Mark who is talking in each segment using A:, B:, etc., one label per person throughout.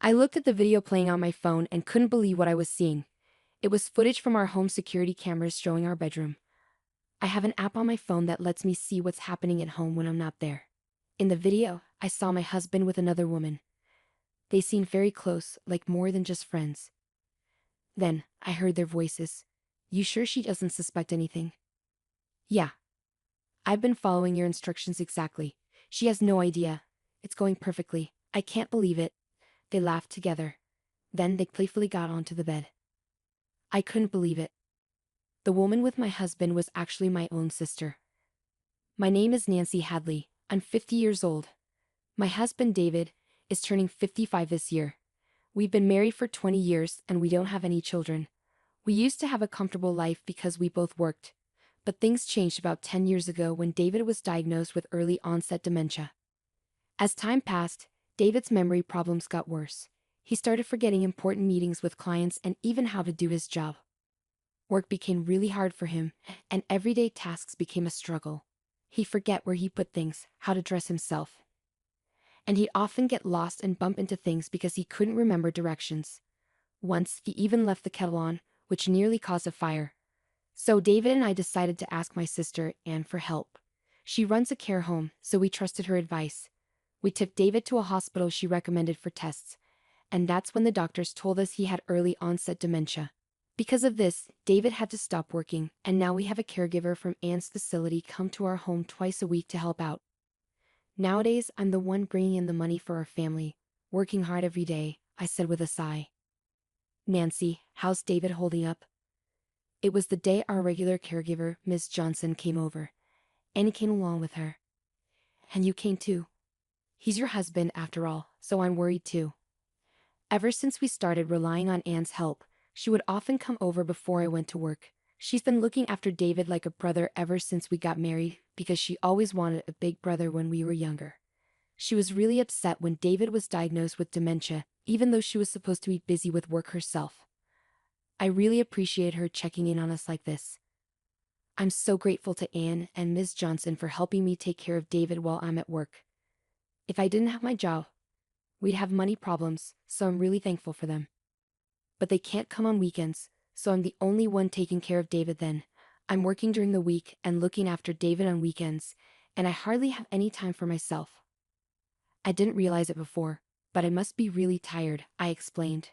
A: I looked at the video playing on my phone and couldn't believe what I was seeing. It was footage from our home security cameras showing our bedroom. I have an app on my phone that lets me see what's happening at home when I'm not there. In the video, I saw my husband with another woman. They seemed very close, like more than just friends. Then, I heard their voices. You sure she doesn't suspect anything? Yeah. I've been following your instructions exactly. She has no idea. It's going perfectly. I can't believe it. They laughed together. Then they playfully got onto the bed. I couldn't believe it. The woman with my husband was actually my own sister. My name is Nancy Hadley. I'm 50 years old. My husband David is turning 55 this year. We've been married for 20 years and we don't have any children. We used to have a comfortable life because we both worked. But things changed about 10 years ago when David was diagnosed with early onset dementia. As time passed, David's memory problems got worse. He started forgetting important meetings with clients and even how to do his job. Work became really hard for him, and everyday tasks became a struggle. He'd forget where he put things, how to dress himself. And he'd often get lost and bump into things because he couldn't remember directions. Once, he even left the kettle on, which nearly caused a fire. So David and I decided to ask my sister, Anne, for help. She runs a care home, so we trusted her advice. We took David to a hospital she recommended for tests, and that's when the doctors told us he had early onset dementia. Because of this, David had to stop working, and now we have a caregiver from Anne's facility come to our home twice a week to help out. Nowadays, I'm the one bringing in the money for our family, working hard every day, I said with a sigh. Nancy, how's David holding up? It was the day our regular caregiver, Ms. Johnson, came over. Annie came along with her. And you came too. He's your husband after all, so I'm worried too. Ever since we started relying on Anne's help, she would often come over before I went to work. She's been looking after David like a brother ever since we got married, because she always wanted a big brother when we were younger. She was really upset when David was diagnosed with dementia, even though she was supposed to be busy with work herself. I really appreciate her checking in on us like this. I'm so grateful to Anne and Ms. Johnson for helping me take care of David while I'm at work. If I didn't have my job, we'd have money problems, so I'm really thankful for them. But they can't come on weekends, so I'm the only one taking care of David then. I'm working during the week and looking after David on weekends, and I hardly have any time for myself. I didn't realize it before, but I must be really tired, I explained.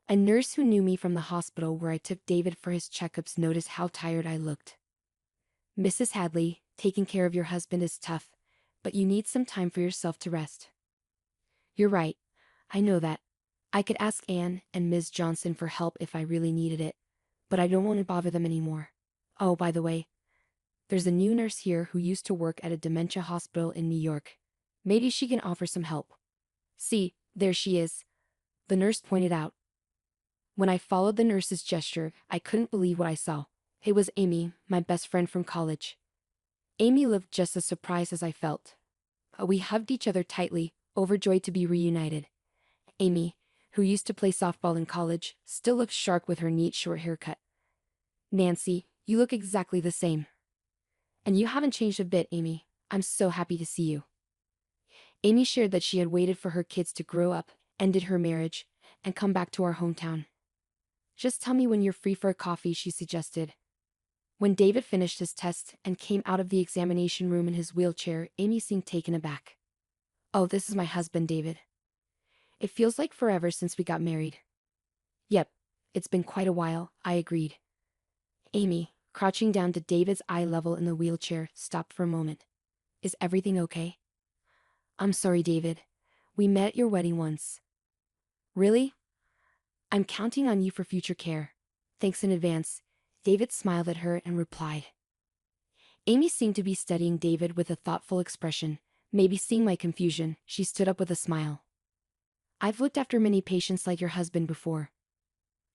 A: A nurse who knew me from the hospital where I took David for his checkups noticed how tired I looked. Mrs. Hadley, taking care of your husband is tough, but you need some time for yourself to rest. You're right. I know that. I could ask Anne and Ms. Johnson for help if I really needed it, but I don't want to bother them anymore. Oh, by the way, there's a new nurse here who used to work at a dementia hospital in New York. Maybe she can offer some help. See, there she is, the nurse pointed out. When I followed the nurse's gesture, I couldn't believe what I saw. It was Amy, my best friend from college. Amy looked just as surprised as I felt. We hugged each other tightly, overjoyed to be reunited. Amy, who used to play softball in college, still looked sharp with her neat short haircut. Nancy, you look exactly the same. And you haven't changed a bit, Amy. I'm so happy to see you. Amy shared that she had waited for her kids to grow up, ended her marriage, and come back to our hometown. Just tell me when you're free for a coffee, she suggested. When David finished his test and came out of the examination room in his wheelchair, Amy seemed taken aback. Oh, this is my husband, David. It feels like forever since we got married. Yep, it's been quite a while, I agreed. Amy, crouching down to David's eye level in the wheelchair, stopped for a moment. Is everything okay? I'm sorry, David. We met at your wedding once. Really? I'm counting on you for future care. Thanks in advance. David smiled at her and replied. Amy seemed to be studying David with a thoughtful expression. Maybe seeing my confusion, she stood up with a smile. I've looked after many patients like your husband before.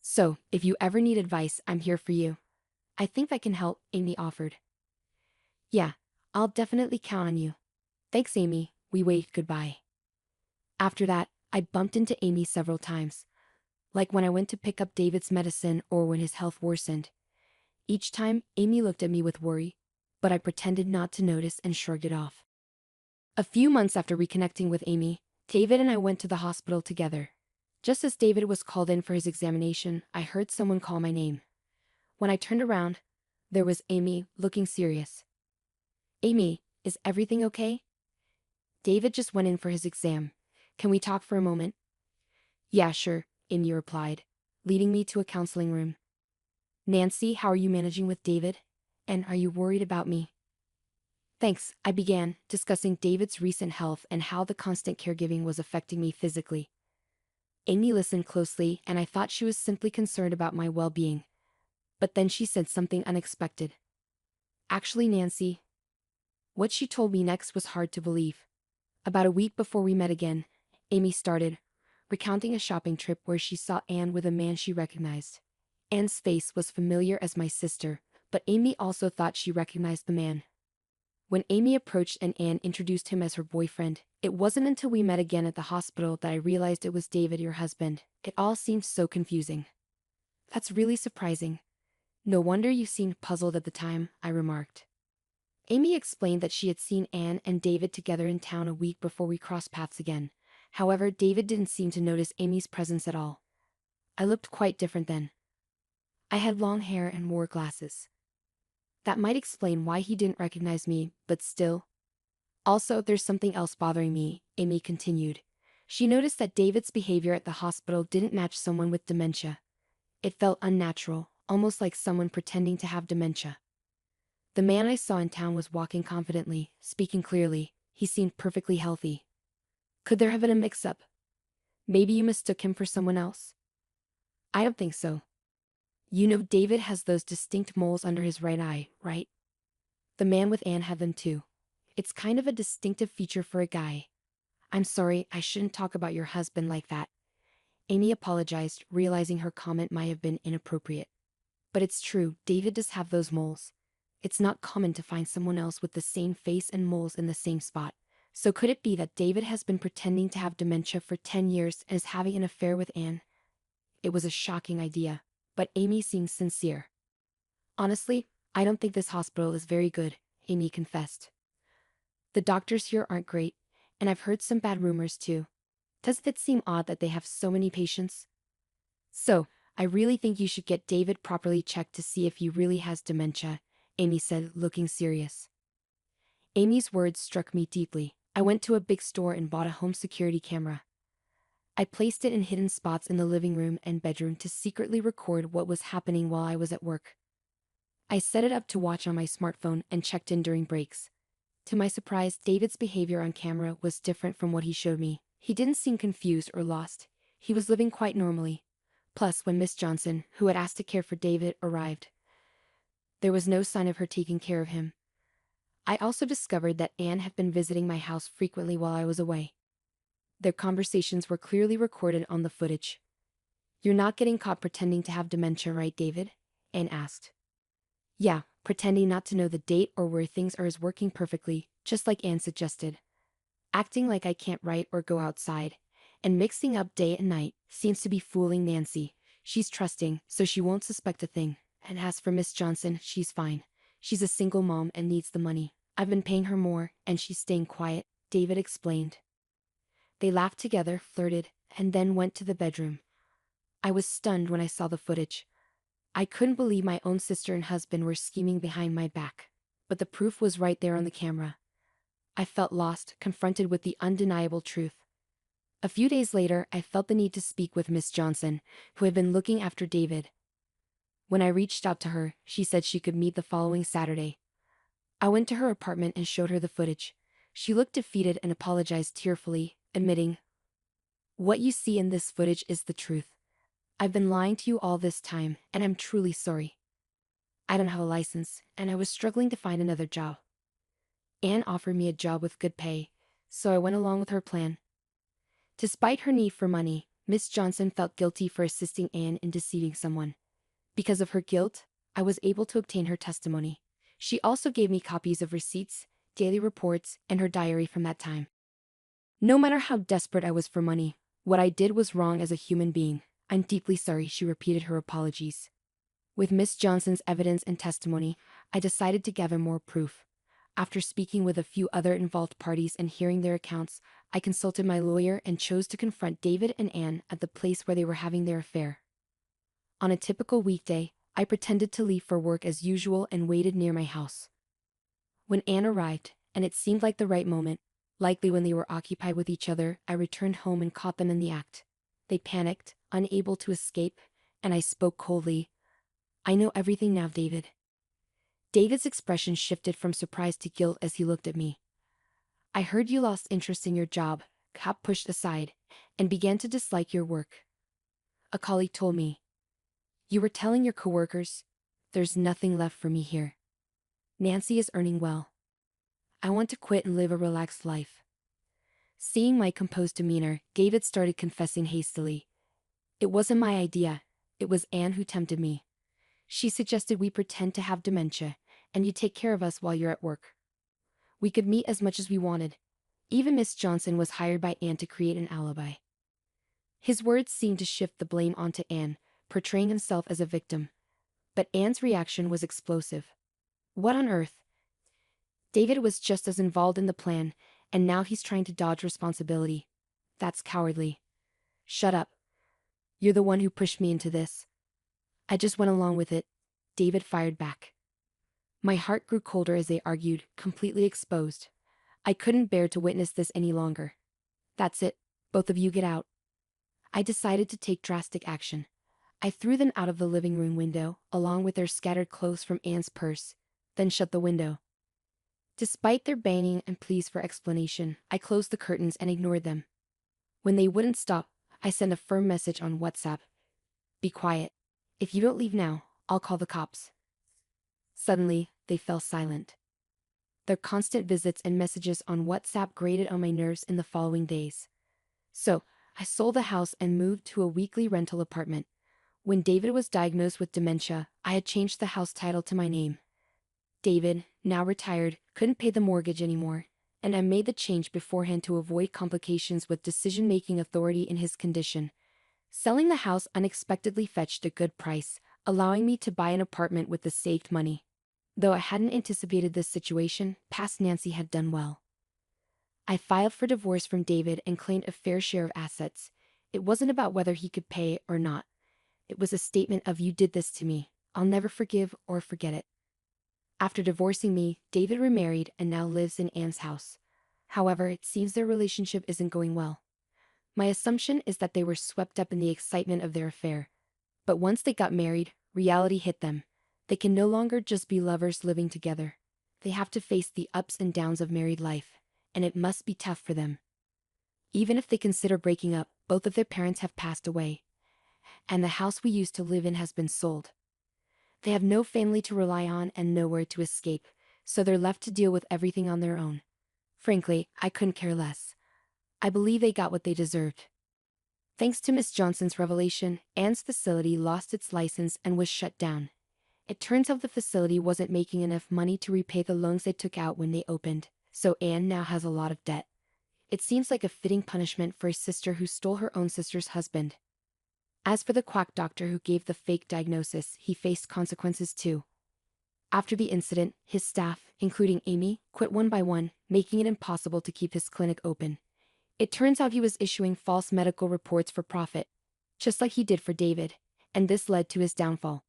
A: So, if you ever need advice, I'm here for you. I think I can help, Amy offered. Yeah, I'll definitely count on you. Thanks, Amy. We waved goodbye. After that, I bumped into Amy several times. Like when I went to pick up David's medicine or when his health worsened. Each time, Amy looked at me with worry, but I pretended not to notice and shrugged it off. A few months after reconnecting with Amy, David and I went to the hospital together. Just as David was called in for his examination, I heard someone call my name. When I turned around, there was Amy, looking serious. Amy, is everything okay? David just went in for his exam. Can we talk for a moment? Yeah, sure, Amy replied, leading me to a counseling room. Nancy, how are you managing with David? And are you worried about me? Thanks, I began, discussing David's recent health and how the constant caregiving was affecting me physically. Amy listened closely, and I thought she was simply concerned about my well-being. But then she said something unexpected. Actually, Nancy. What she told me next was hard to believe. About a week before we met again, Amy started, recounting a shopping trip where she saw Anne with a man she recognized. Anne's face was familiar as my sister, but Amy also thought she recognized the man. When Amy approached and Anne introduced him as her boyfriend, it wasn't until we met again at the hospital that I realized it was David, your husband. It all seemed so confusing. That's really surprising. No wonder you seemed puzzled at the time, I remarked. Amy explained that she had seen Anne and David together in town a week before we crossed paths again. However, David didn't seem to notice Amy's presence at all. I looked quite different then. I had long hair and wore glasses. That might explain why he didn't recognize me, but still. Also, there's something else bothering me, Amy continued. She noticed that David's behavior at the hospital didn't match someone with dementia. It felt unnatural, almost like someone pretending to have dementia. The man I saw in town was walking confidently, speaking clearly. He seemed perfectly healthy. Could there have been a mix-up? Maybe you mistook him for someone else? I don't think so. You know, David has those distinct moles under his right eye, right? The man with Anne had them too. It's kind of a distinctive feature for a guy. I'm sorry, I shouldn't talk about your husband like that. Amy apologized, realizing her comment might have been inappropriate. But it's true, David does have those moles. It's not common to find someone else with the same face and moles in the same spot. So could it be that David has been pretending to have dementia for 10 years and is having an affair with Anne? It was a shocking idea, but Amy seemed sincere. Honestly, I don't think this hospital is very good, Amy confessed. The doctors here aren't great, and I've heard some bad rumors too. Doesn't it seem odd that they have so many patients? So, I really think you should get David properly checked to see if he really has dementia, Amy said, looking serious. Amy's words struck me deeply. I went to a big store and bought a home security camera. I placed it in hidden spots in the living room and bedroom to secretly record what was happening while I was at work. I set it up to watch on my smartphone and checked in during breaks. To my surprise, David's behavior on camera was different from what he showed me. He didn't seem confused or lost. He was living quite normally. Plus, when Miss Johnson, who had asked to care for David, arrived, there was no sign of her taking care of him. I also discovered that Anne had been visiting my house frequently while I was away. Their conversations were clearly recorded on the footage. You're not getting caught pretending to have dementia, right, David? Anne asked. Yeah, pretending not to know the date or where things are is working perfectly, just like Anne suggested. Acting like I can't write or go outside, and mixing up day and night, seems to be fooling Nancy. She's trusting, so she won't suspect a thing. And as for Miss Johnson, she's fine. She's a single mom and needs the money. I've been paying her more, and she's staying quiet, David explained. They laughed together, flirted, and then went to the bedroom. I was stunned when I saw the footage. I couldn't believe my own sister and husband were scheming behind my back. But the proof was right there on the camera. I felt lost, confronted with the undeniable truth. A few days later, I felt the need to speak with Miss Johnson, who had been looking after David. When I reached out to her, she said she could meet the following Saturday. I went to her apartment and showed her the footage. She looked defeated and apologized tearfully, admitting, "What you see in this footage is the truth. I've been lying to you all this time, and I'm truly sorry. I don't have a license, and I was struggling to find another job. Anne offered me a job with good pay, so I went along with her plan." Despite her need for money, Miss Johnson felt guilty for assisting Anne in deceiving someone. Because of her guilt, I was able to obtain her testimony. She also gave me copies of receipts, daily reports, and her diary from that time. No matter how desperate I was for money, what I did was wrong as a human being. I'm deeply sorry, she repeated her apologies. With Miss Johnson's evidence and testimony, I decided to gather more proof. After speaking with a few other involved parties and hearing their accounts, I consulted my lawyer and chose to confront David and Anne at the place where they were having their affair. On a typical weekday, I pretended to leave for work as usual and waited near my house. When Anne arrived, and it seemed like the right moment, likely when they were occupied with each other, I returned home and caught them in the act. They panicked, unable to escape, and I spoke coldly. "I know everything now, David." David's expression shifted from surprise to guilt as he looked at me. "I heard you lost interest in your job," Cap pushed aside, "and began to dislike your work. A colleague told me. You were telling your coworkers, 'There's nothing left for me here. Nancy is earning well. I want to quit and live a relaxed life.'" Seeing my composed demeanor, David started confessing hastily. "It wasn't my idea. It was Anne who tempted me. She suggested we pretend to have dementia, and you take care of us while you're at work. We could meet as much as we wanted. Even Miss Johnson was hired by Anne to create an alibi." His words seemed to shift the blame onto Anne, portraying himself as a victim. But Anne's reaction was explosive. "What on earth? David was just as involved in the plan, and now he's trying to dodge responsibility. That's cowardly." "Shut up. You're the one who pushed me into this." "I just went along with it," David fired back. My heart grew colder as they argued, completely exposed. I couldn't bear to witness this any longer. "That's it, both of you get out." I decided to take drastic action. I threw them out of the living room window, along with their scattered clothes from Anne's purse, then shut the window. Despite their banging and pleas for explanation, I closed the curtains and ignored them. When they wouldn't stop, I sent a firm message on WhatsApp. "Be quiet. If you don't leave now, I'll call the cops." Suddenly, they fell silent. Their constant visits and messages on WhatsApp grated on my nerves in the following days. So, I sold the house and moved to a weekly rental apartment. When David was diagnosed with dementia, I had changed the house title to my name. David, now retired, couldn't pay the mortgage anymore, and I made the change beforehand to avoid complications with decision-making authority in his condition. Selling the house unexpectedly fetched a good price, allowing me to buy an apartment with the saved money. Though I hadn't anticipated this situation, past Nancy had done well. I filed for divorce from David and claimed a fair share of assets. It wasn't about whether he could pay or not. It was a statement of, "You did this to me. I'll never forgive or forget it." After divorcing me, David remarried and now lives in Anne's house. However, it seems their relationship isn't going well. My assumption is that they were swept up in the excitement of their affair. But once they got married, reality hit them. They can no longer just be lovers living together. They have to face the ups and downs of married life, and it must be tough for them. Even if they consider breaking up, both of their parents have passed away, and the house we used to live in has been sold. They have no family to rely on and nowhere to escape, so they're left to deal with everything on their own. Frankly, I couldn't care less. I believe they got what they deserved. Thanks to Miss Johnson's revelation, Anne's facility lost its license and was shut down. It turns out the facility wasn't making enough money to repay the loans they took out when they opened, so Anne now has a lot of debt. It seems like a fitting punishment for a sister who stole her own sister's husband. As for the quack doctor who gave the fake diagnosis, he faced consequences too. After the incident, his staff, including Amy, quit one by one, making it impossible to keep his clinic open. It turns out he was issuing false medical reports for profit, just like he did for David, and this led to his downfall.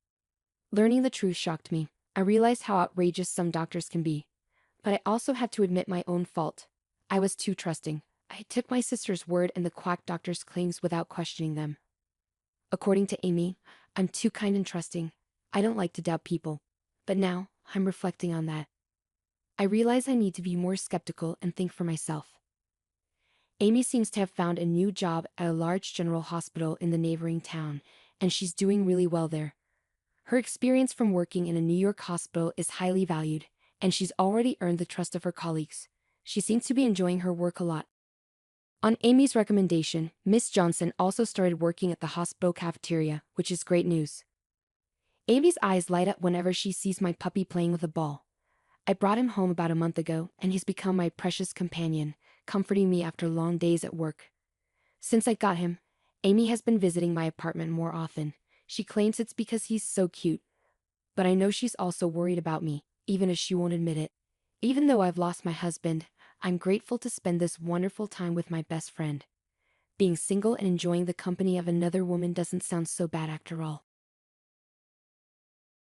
A: Learning the truth shocked me. I realized how outrageous some doctors can be. But I also had to admit my own fault. I was too trusting. I took my sister's word and the quack doctor's claims without questioning them. According to Amy, I'm too kind and trusting. I don't like to doubt people. But now, I'm reflecting on that. I realize I need to be more skeptical and think for myself. Amy seems to have found a new job at a large general hospital in the neighboring town, and she's doing really well there. Her experience from working in a New York hospital is highly valued, and she's already earned the trust of her colleagues. She seems to be enjoying her work a lot. On Amy's recommendation, Miss Johnson also started working at the hospital cafeteria, which is great news. Amy's eyes light up whenever she sees my puppy playing with a ball. I brought him home about a month ago, and he's become my precious companion, comforting me after long days at work. Since I got him, Amy has been visiting my apartment more often. She claims it's because he's so cute. But I know she's also worried about me, even if she won't admit it. Even though I've lost my husband, I'm grateful to spend this wonderful time with my best friend. Being single and enjoying the company of another woman doesn't sound so bad after all.